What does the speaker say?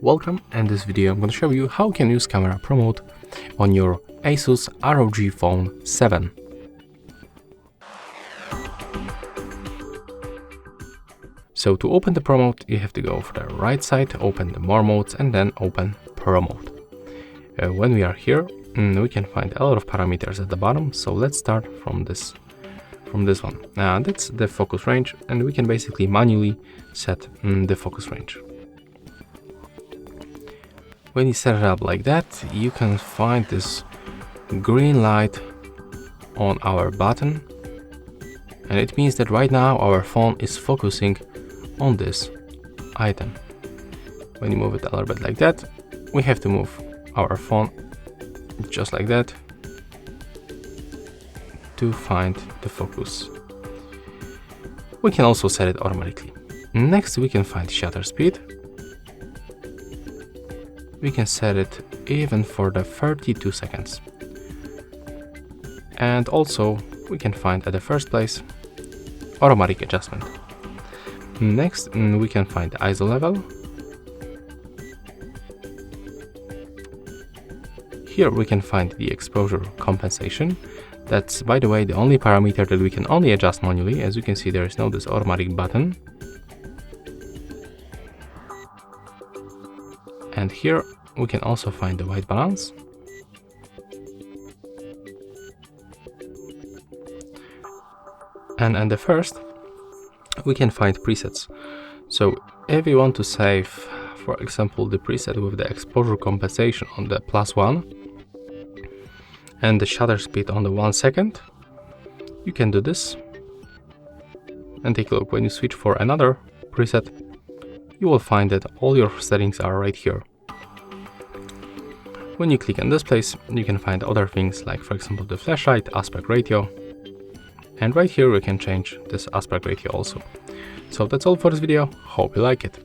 Welcome. In this video I'm going to show you how you can use camera pro mode on your ASUS ROG Phone 7. So to open the pro mode you have to go for the right side, open the more modes and then open pro mode. When we are here we can find a lot of parameters at the bottom, so let's start from this one. That's the focus range, and we can basically manually set the focus range. When you set it up like that, you can find this green light on our button, and it means that right now our phone is focusing on this item. When you move it a little bit like that, we have to move our phone just like that to find the focus. We can also set it automatically. Next we can find shutter speed. We can set it even for the 32 seconds. And also we can find at the first place automatic adjustment. Next we can find the ISO level. Here we can find the exposure compensation. That's, by the way, the only parameter that we can only adjust manually. As you can see, there is no this automatic button. And here we can also find the white balance. And the first, we can find presets. So if we want to save, for example, the preset with the exposure compensation on the +1 and the shutter speed on the 1 second, you can do this. And take a look, when you switch for another preset, you will find that all your settings are right here. When you click on this place, you can find other things like, for example, the flashlight, aspect ratio. And right here we can change this aspect ratio also. So that's all for this video. Hope you like it.